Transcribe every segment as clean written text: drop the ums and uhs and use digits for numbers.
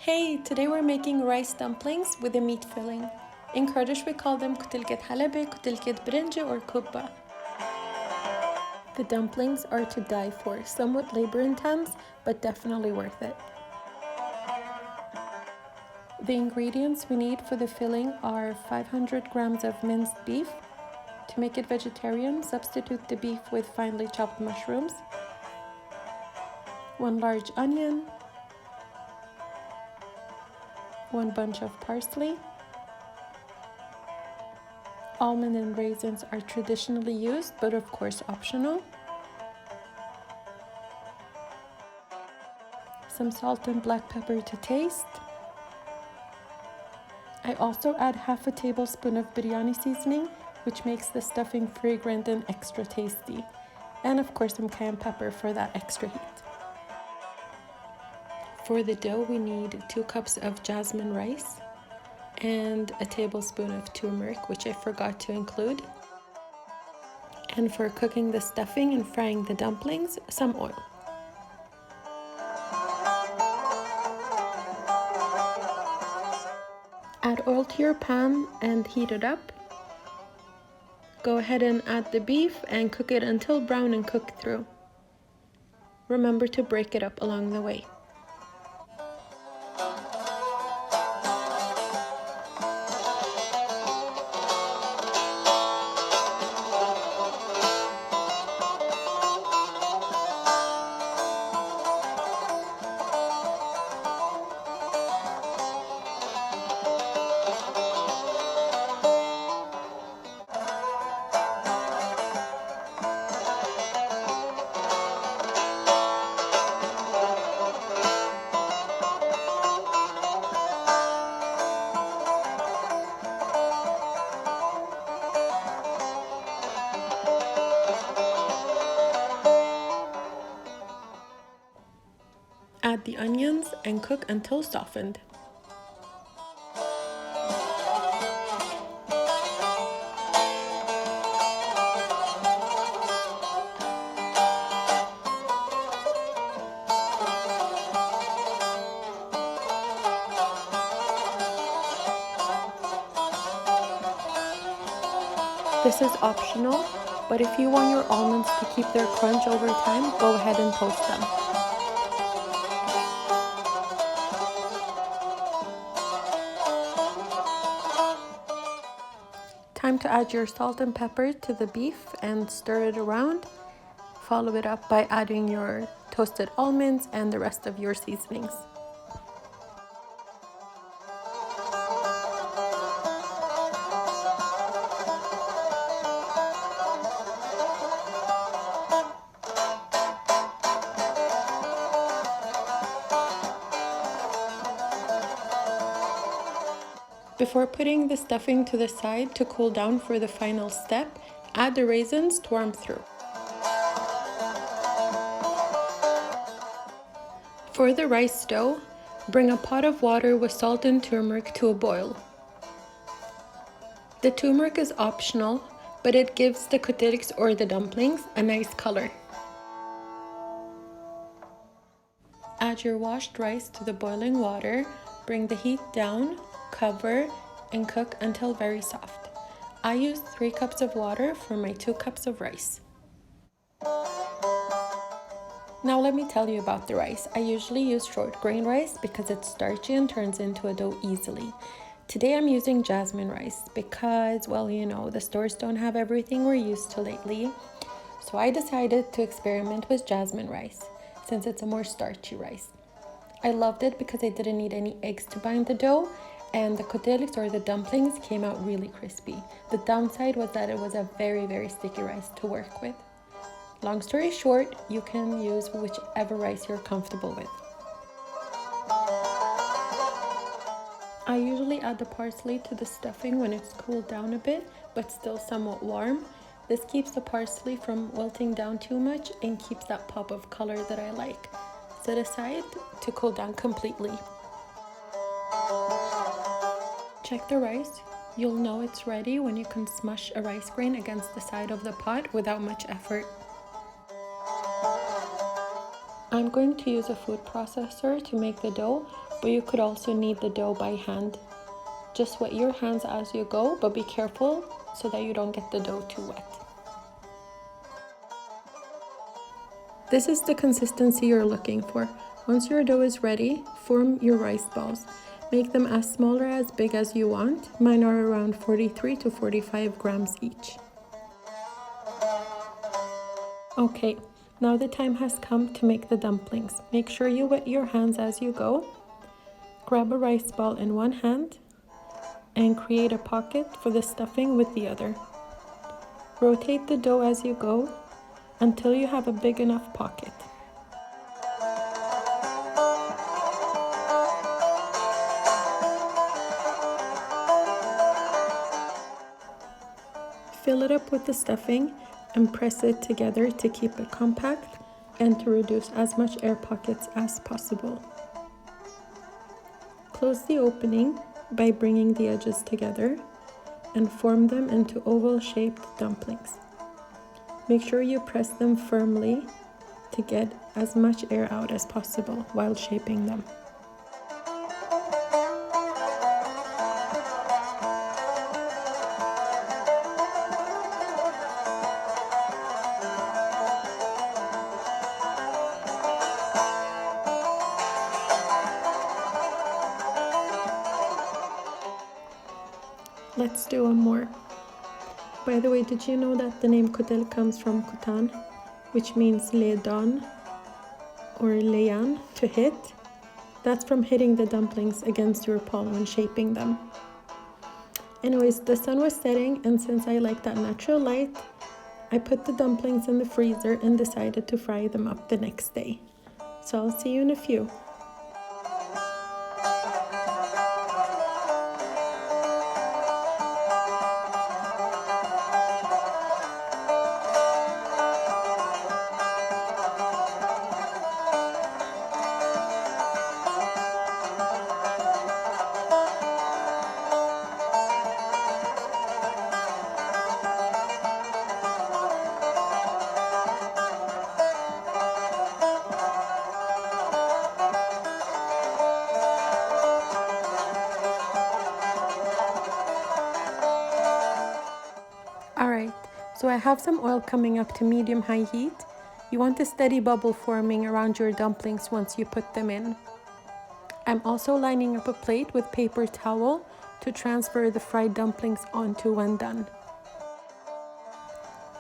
Hey, today we're making rice dumplings with a meat filling. In Kurdish we call them Kutilkêt Helebê, Kutilkêt biryanî, or kubba. The dumplings are to die for, somewhat labor intense, but definitely worth it. The ingredients we need for the filling are 500 grams of minced beef. To make it vegetarian, substitute the beef with finely chopped mushrooms, 1 large onion, 1 bunch of parsley. Almond and raisins are traditionally used, but of course optional. Some salt and black pepper to taste. I also add half a tablespoon of biryanî seasoning, which makes the stuffing fragrant and extra tasty. And of course some cayenne pepper for that extra heat. For the dough, we need 2 cups of jasmine rice and a tablespoon of turmeric, which I forgot to include. And for cooking the stuffing and frying the dumplings, some oil. Add oil to your pan and heat it up. Go ahead and add the beef and cook it until brown and cooked through. Remember to break it up along the way. Add the onions and cook until softened. This is optional, but if you want your almonds to keep their crunch over time, go ahead and toast them. Time to add your salt and pepper to the beef and stir it around. Follow it up by adding your toasted almonds and the rest of your seasonings. Before putting the stuffing to the side to cool down for the final step, add the raisins to warm through. For the rice dough, bring a pot of water with salt and turmeric to a boil. The turmeric is optional, but it gives the kutilks or the dumplings a nice color. Add your washed rice to the boiling water, bring the heat down, cover, and cook until very soft. I use 3 cups of water for my 2 cups of rice. Now let me tell you about the rice. I usually use short grain rice because it's starchy and turns into a dough easily. Today I'm using jasmine rice because, well, you know, the stores don't have everything we're used to lately. So I decided to experiment with jasmine rice since it's a more starchy rice. I loved it because I didn't need any eggs to bind the dough, and the kutilks or the dumplings came out really crispy. The downside was that it was a very sticky rice to work with. Long story short, you can use whichever rice you're comfortable with. I usually add the parsley to the stuffing when it's cooled down a bit, but still somewhat warm. This keeps the parsley from wilting down too much and keeps that pop of color that I like. Set aside to cool down completely. Check the rice. You'll know it's ready when you can smush a rice grain against the side of the pot without much effort. I'm going to use a food processor to make the dough, but you could also knead the dough by hand. Just wet your hands as you go, but be careful so that you don't get the dough too wet. This is the consistency you're looking for. Once your dough is ready, form your rice balls. Make them as small or as big as you want. Mine are around 43 to 45 grams each. Okay, now the time has come to make the dumplings. Make sure you wet your hands as you go. Grab a rice ball in one hand and create a pocket for the stuffing with the other. Rotate the dough as you go until you have a big enough pocket. Fill it up with the stuffing and press it together to keep it compact and to reduce as much air pockets as possible. Close the opening by bringing the edges together and form them into oval-shaped dumplings. Make sure you press them firmly to get as much air out as possible while shaping them. Let's do one more. By the way, did you know that the name Kutil comes from kutan, which means lay down or layan, to hit? That's from hitting the dumplings against your palm when shaping them. Anyways, the sun was setting, and since I like that natural light, I put the dumplings in the freezer and decided to fry them up the next day. So I'll see you in a few. Alright, so I have some oil coming up to medium-high heat. You want a steady bubble forming around your dumplings once you put them in. I'm also lining up a plate with paper towel to transfer the fried dumplings onto when done.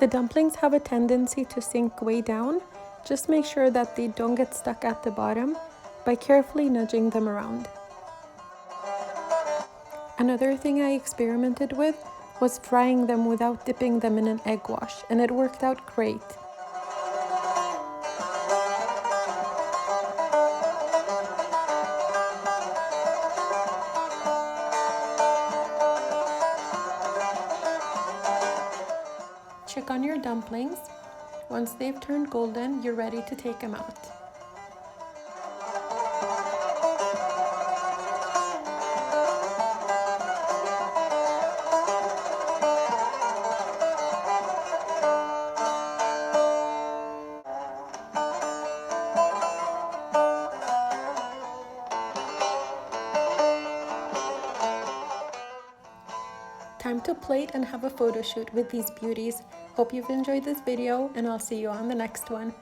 The dumplings have a tendency to sink way down. Just make sure that they don't get stuck at the bottom by carefully nudging them around. Another thing I experimented with was frying them without dipping them in an egg wash, and it worked out great. Check on your dumplings. Once they've turned golden, you're ready to take them out. Time to plate and have a photo shoot with these beauties. Hope you've enjoyed this video, and I'll see you on the next one.